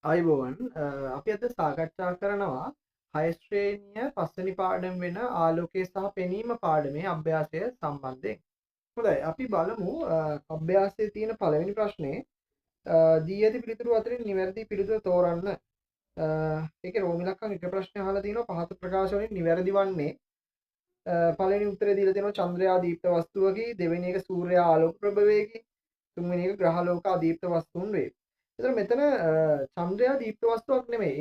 අයිබෝවන් අපි අද සාකච්ඡා කරනවා 6 ශ්‍රේණිය 5 වෙනි පාඩම වෙන ආලෝකය සහ පෙනීම පාඩමේ අභ්‍යාසය සම්බන්ධයෙන්. හොඳයි අපි බලමු අභ්‍යාසයේ තියෙන පළවෙනි ප්‍රශ්නේ දී ඇති පිළිතුරු අතරින් නිවැරදි පිළිතුර තෝරන්න. ඒකේ රෝම ඉලක්කම් එක ප්‍රශ්නයක් අහලා තියෙනවා පහත ප්‍රකාශ වලින් නිවැරදි වන්නේ පළවෙනි උත්තරේ දීලා තියෙනවා චන්ද්‍රයා දීප්ත වස්තුවකි, දෙවෙනි එක සූර්යයා ආලෝක ප්‍රභවයකි, තුන්වෙනි එක ග්‍රහලෝක අදීප්ත වස්තුන් වේ. එතකොට මෙතන චන්ද්‍රයා දීප්ත වස්තුවක් නෙමෙයි.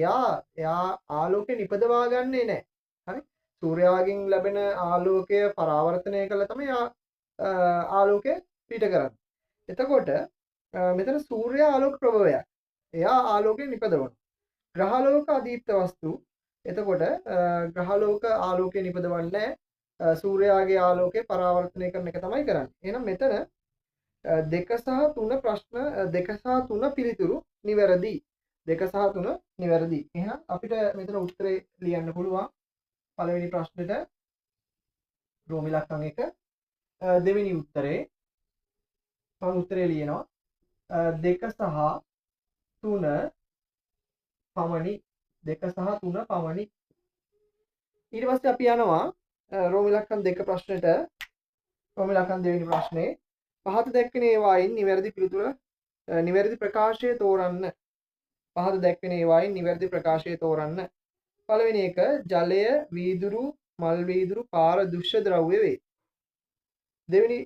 එයා ආලෝකය නිපදවා ගන්නෙ නැහැ. හරි? සූර්යාගෙන් ලැබෙන ආලෝකය පරාවර්තනය කළා තමයි ආලෝකය පිට කරන්නේ. එතකොට මෙතන සූර්යා ආලෝක ප්‍රභවයක්. එයා ආලෝකය නිපදවනවා. ග්‍රහලෝක අදීප්ත වස්තු. එතකොට ග්‍රහලෝක ආලෝකය නිපදවන්නේ නැහැ. සූර්යාගේ ආලෝකය පරාවර්තනය කරන එක තමයි කරන්නේ. එහෙනම් මෙතන දෙක සහ තුන ප්‍රශ්න දෙක සහ තුන පිළිතුරු නිවැරදි. දෙක සහ තුන නිවැරදි. එහෙනම් අපිට මෙතන උත්තරේ ලියන්න පුළුවන්. පළවෙනි ප්‍රශ්නෙට රෝම ඉලක්කම් 1. දෙවෙනි උත්තරේ මම උත්තරේ ලියනවා. දෙක සහ තුන පමණි. දෙක සහ තුන පමණි. ඊට පස්සේ අපි යනවා රෝම ඉලක්කම් 2 ප්‍රශ්නෙට. රෝම ඉලක්කම් දෙවෙනි ප්‍රශ්නේ පහත දැක්වෙන ඒවායින් නිවැරදි පිළිතුර නිවැරදි ප්‍රකාශය තෝරන්න. පහත දැක්වෙන ඒවායින් නිවැරදි ප්‍රකාශය තෝරන්න. පළවෙනි එක ජලය, වීදුරු, මල් වීදුරු, පාර දුෂ්‍ය ද්‍රව්‍ය වේ. දෙවෙනි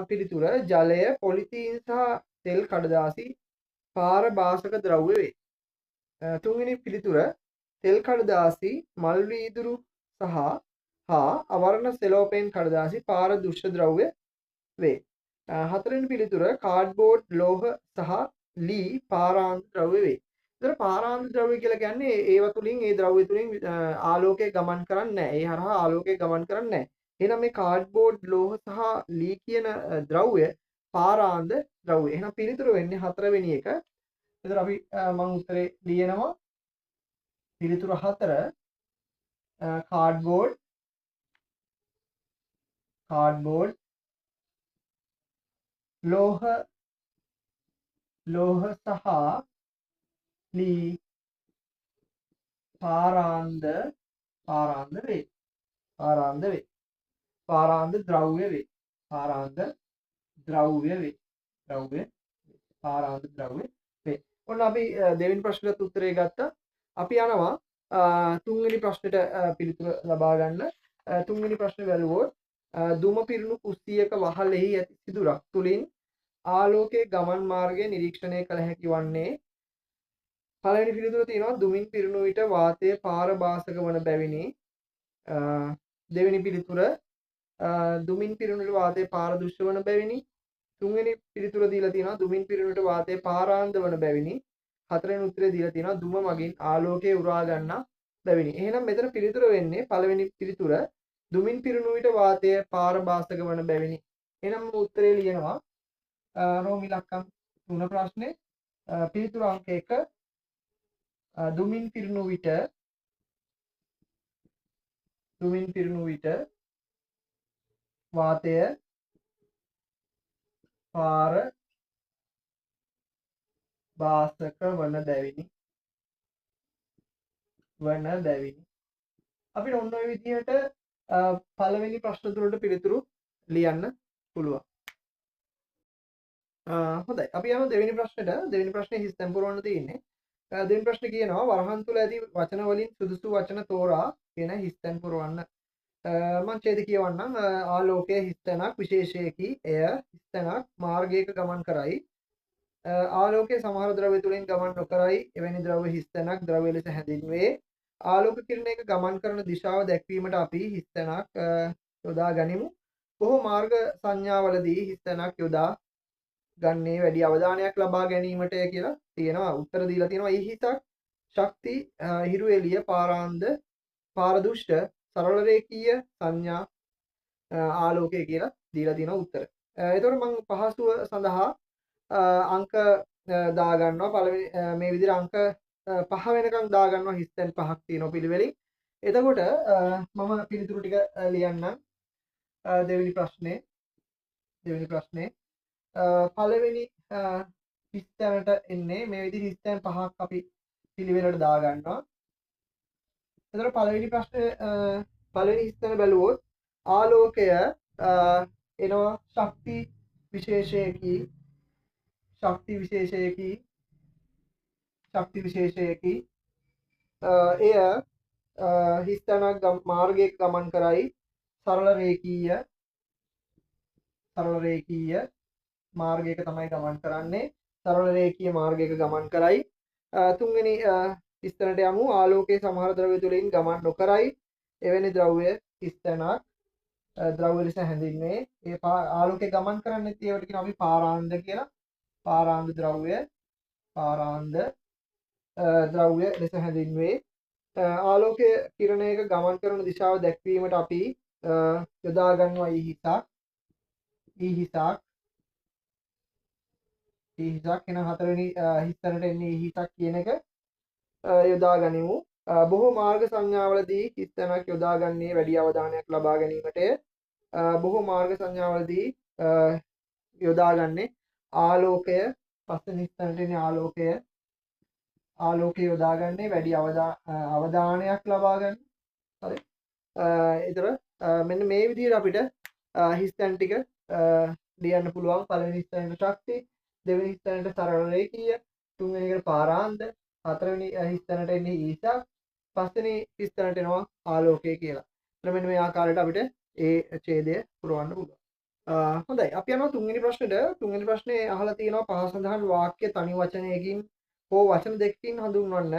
පිළිතුර ජලය, පොලිතීන් සහ තෙල් කඩදාසි, පාර භාසක ද්‍රව්‍ය වේ. තුන්වෙනි පිළිතුර තෙල් කඩදාසි, මල් වීදුරු හා අවර්ණ සෙලෝපේන් කඩදාසි, පාර දුෂ්‍ය ද්‍රව්‍ය වේ. හතරවෙනි පිළිතුර කාඩ්බෝඩ්, ලෝහ සහ ලී පාරාන්ත ද්‍රව්‍ය වේ. ඒතර පාරාන්ත ද්‍රව්‍ය කියලා කියන්නේ ඒව තුලින් ඒ ද්‍රව්‍ය තුලින් ආලෝකය ගමන් කරන්නේ නැහැ. ඒ හරහා ආලෝකය ගමන් කරන්නේ නැහැ. එහෙනම් මේ කාඩ්බෝඩ්, ලෝහ සහ ලී කියන ද්‍රව්‍ය පාරාන්ත ද්‍රව්‍ය. එහෙනම් පිළිතුර වෙන්නේ හතරවෙනි එක. ඒතර අපි මම උත්තරේ ලියනවා. පිළිතුර 4 කාඩ්බෝඩ් ලෝහ සහ ලී පාරාන්ත වේ. පාරාන්ත ද්‍රව්‍ය වේ. ඔන්න අපි දෙවෙනි ප්‍රශ්නෙට උත්තරේ ගත්තා. අපි යනවා තුන්වෙනි ප්‍රශ්නෙට පිළිතුර ලබා ගන්න. තුන්වෙනි ප්‍රශ්නේ බැලුවොත් දුම පිරුණු කුස්සියක වහලෙහි ඇති සිදුරක් තුලින් ආලෝකයේ ගමන් මාර්ගය නිරීක්ෂණය කළ හැකි වන්නේ පළවෙනි පිළිතුර තියෙනවා දුමින් පිරුණු විට වාතයේ පාරභාසක වන බැවිනි. දෙවෙනි පිළිතුර දුමින් පිරුණු විට වාතයේ පාරදෘශ්‍ය වන බැවිනි. තුන්වෙනි පිළිතුර දීලා තියෙනවා දුමින් පිරුණු විට වාතයේ පාරාන්ත වන බැවිනි. හතරවෙනි උත්තරේ දීලා තියෙනවා දුම මගින් ආලෝකය උරා ගන්නා බැවිනි. එහෙනම් මෙතන පිළිතුර වෙන්නේ පළවෙනි පිළිතුර දුමින් පිරුණු විට වාතය පාරභාසක වන බැවිනි. එහෙනම් උත්තරේ ලියනවා රෝම ඉලක්කම් 3 ප්‍රශ්නේ පිළිතුර අංක 1 දුමින් පිරුණු විට වාතය පාරභාසක වන බැවිනි. අපිට ඔන්න ඔය විදිහට පළවෙනි ප්‍රශ්න තුනට පිළිතුරු ලියන්න පුළුවන්. හොඳයි. අපි යමු දෙවෙනි ප්‍රශ්නෙට. දෙවෙනි ප්‍රශ්නේ හිස් තැන් පුරවන්න තියෙන්නේ. දෙවෙනි ප්‍රශ්නේ කියනවා වරහන් තුල ඇති වචන වලින් සුදුසු වචන තෝරා කියන හිස් තැන් පුරවන්න. මම ඡේද කියවන්නම්. ආලෝකයේ හිස් තැනක් විශේෂයකි. එය හිස් තැනක් මාර්ගයක ගමන් කරයි. ආලෝකයේ සමහර ද්‍රව්‍ය තුලින් ගමන් නොකරයි. එවැනි ද්‍රව්‍ය හිස් තැනක් ද්‍රව්‍ය ලෙස හැඳින්වේ. ආලෝක කිරණයක ගමන් කරන දිශාව දැක්වීමට අපි හිස් තැනක් යොදා ගනිමු. බොහෝ මාර්ග සංඥාවලදී හිස් තැනක් යොදා ගන්නේ වැඩි අවධානයක් ලබා ගැනීමට කියලා තියෙනවා. උත්තර දීලා තියෙනවා ඊහිතක් ශක්ති හිරු එළිය පාරාන්ද පාරදුෂ්ට සරල රේඛීය සංඥා ආලෝකය කියලා දීලා තියෙනවා උත්තර. එතකොට මම පහසුව සඳහා අංක දා ගන්නවා. පළවෙනි මේ විදිහට අංක 5 වෙනකන් දා ගන්නවා. හිස්තැන් 5ක් තියෙනවා පිළිවෙලින්. එතකොට මම පිළිතුරු ටික ලියන්නම්. දෙවෙනි ප්‍රශ්නේ පළවෙනි හිස්තැනට එන්නේ මේ විදිහට හිස්තැන් 5ක් අපි පිළිවෙලට දාගන්නවා. එතකොට පළවෙනි ප්‍රශ්නේ පළවෙනි ස්ථන බැලුවොත් ආලෝකය එනවා ශක්ති විශේෂයකි එය හිස්තැනක් මාර්ගයක ගමන් කරයි සරල රේඛීය මාර්ගයක තමයි ගමන් කරන්නේ සරල රේඛීය මාර්ගයක ගමන් කරයි තුන්වෙනි ස්ථනට යමු ආලෝකයේ සමහර ද්‍රව්‍ය තුලින් ගමන් නොකරයි එවැනි ද්‍රව්‍ය ස්ථනක් ද්‍රව්‍ය ලෙස හැඳින්වේ ඒ ආලෝකයේ ගමන් කරන්නේ ඒවට කියන අපි පාරාන්ද කියලා පාරාන්ද ද්‍රව්‍ය ලෙස හැඳින්වේ ආලෝකයේ කිරණයක ගමන් කරන දිශාව දැක්වීමට අපි යොදා ගන්නවා ඊහිසක් එන හතරවෙනි හිස්තැනට එන්නේ ඊහිසක් කියන එක යොදා ගනිමු බොහෝ මාර්ග සංඥාවලදී හිස්තැනක් යොදාගන්නේ වැඩි අවධානයක් ලබා ගැනීමටය බොහෝ මාර්ග සංඥාවලදී යොදාගන්නේ ආලෝකය පස්වෙනි ස්ථනට එන්නේ ආලෝකය යොදාගන්නේ වැඩි අවධානයක් ලබා ගන්න. හරි. ඒතර මෙන්න මේ විදිහට අපිට හිස්තැන් ටික ලියන්න පුළුවන්. පළවෙනි ස්ථනයට ශක්ති, දෙවෙනි ස්ථනයට සරල රේඛීය, තුන්වෙනි එකට පාරාන්ද, හතරවෙනි ස්ථනයට එන්නේ ඊසක්, පස්වෙනි ස්ථනයට එනවා ආලෝකය කියලා. එතන මෙන්න මේ ආකාරයට අපිට ඒ ඡේදය පුරවන්න පුළුවන්. හොඳයි. අපි යනවා තුන්වෙනි ප්‍රශ්නෙට. තුන්වෙනි ප්‍රශ්නේ අහලා තියෙනවා පහ සඳහන් වාක්‍ය තනි වචනයකින් හෝ වචන දෙකකින් හඳුන්වන්න.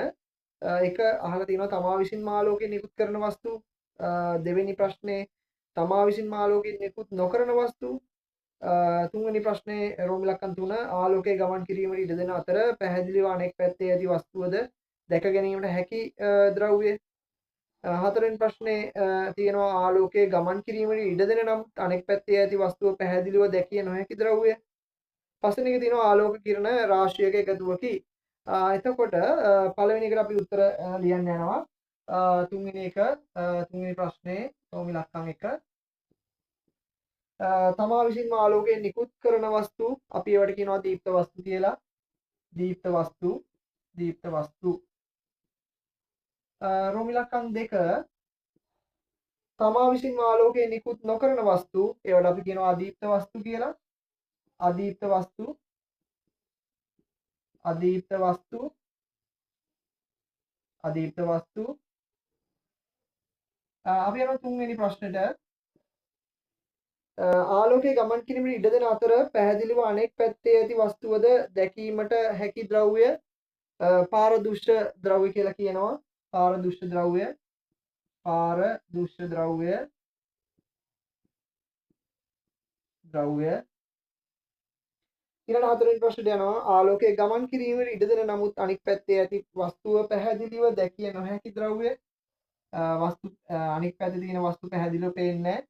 එක අහලා තියෙනවා තමා විසින්ම ආලෝකයෙන් නිකුත් කරන වස්තු. දෙවෙනි ප්‍රශ්නේ තමා විසින්ම ආලෝකයෙන් නිකුත් නොකරන වස්තු. තුන්වෙනි ප්‍රශ්නේ රෝම ඉලක්කම් 3 ආලෝකයේ ගමන් කිරීමට ඉඩ දෙන අතර පැහැදිලිව අනෙක් පැත්තේ ඇති වස්තුවද දැක ගැනීමට හැකි ද්‍රව්‍ය. හතරවෙනි ප්‍රශ්නේ තියෙනවා ආලෝකයේ ගමන් කිරීමට ඉඩ දෙන නම් අනෙක් පැත්තේ ඇති වස්තුව පැහැදිලිව දැකිය නොහැකි ද්‍රව්‍ය. පස්වෙනි එක තියෙනවා ආලෝක කිරණ රාශියක එකතුවකි. එතකොට පළවෙනි එකට අපි උත්තර ලියන්න යනවා. තුන්වෙනි ප්‍රශ්නේ රෝම ඉලක්කම් 1 තමා විසින්ම ආලෝකයෙන් නිකුත් කරන වස්තු අපි ඒවට කියනවා දීප්ත වස්තු කියලා. දීප්ත වස්තු. රෝම ඉලක්කම් 2 තමා විසින්ම ආලෝකයෙන් නිකුත් නොකරන වස්තු ඒවට අපි කියනවා අදීප්ත වස්තු කියලා. අදීප්ත වස්තු. අපි යනවා තුන්වෙනි ප්‍රශ්නෙට. ආලෝකයේ ගමන් කිරීමට ඉඩ දෙන අතර පැහැදිලිව අනෙක් පැත්තේ ඇති වස්තුවද දැකීමට හැකි ද්‍රව්‍ය පාරදෘශ්‍ය ද්‍රව්‍ය කියලා කියනවා. පාරදෘශ්‍ය ද්‍රව්‍ය. ඊළඟ හතරවෙනි ප්‍රශ්නට යනවා ආලෝකයේ ගමන් කිරීමට ඉඩ දෙන නමුත් අනෙක් පැත්තේ ඇති වස්තුව පැහැදිලිව දැකිය නොහැකි ද්‍රව්‍ය. අනෙක් පැත්තේ තියෙන වස්තු පැහැදිලිව පේන්නේ නැහැ.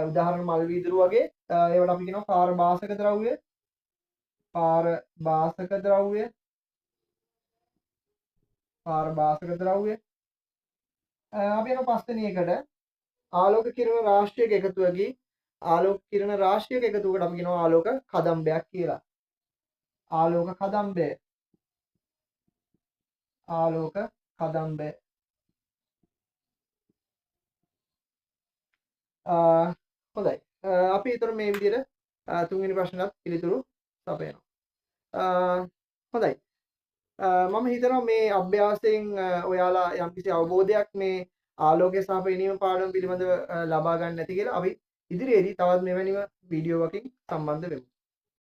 උදාහරණ මල් වීදුරු වගේ. ඒවට අපි කියනවා පාරභාසක ද්‍රව්‍ය. අපි යන පස්වෙනි එකට ආලෝක කිරණ රාශියක එකතුවකි. ආලෝක කිරණ රාශියක එකතුවකට අපි කියනවා ආලෝක කදම්බයක් කියලා. ආලෝක කදම්බය. හොඳයි. අපි ඊතර මේ විදිහට තුන්වෙනි ප්‍රශ්නට පිළිතුරු සපයනවා. හොඳයි. මම හිතනවා මේ අභ්‍යාසයෙන් ඔයාලා යම්කිසි අවබෝධයක් මේ ආලෝකය සහ පෙනීම පාඩම පිළිබඳව ලබා ගන්න ඇති කියලා. අපි ඉදිරියේදී තවත් මෙවැනිම වීඩියෝවකින් සම්බන්ධ වෙමු.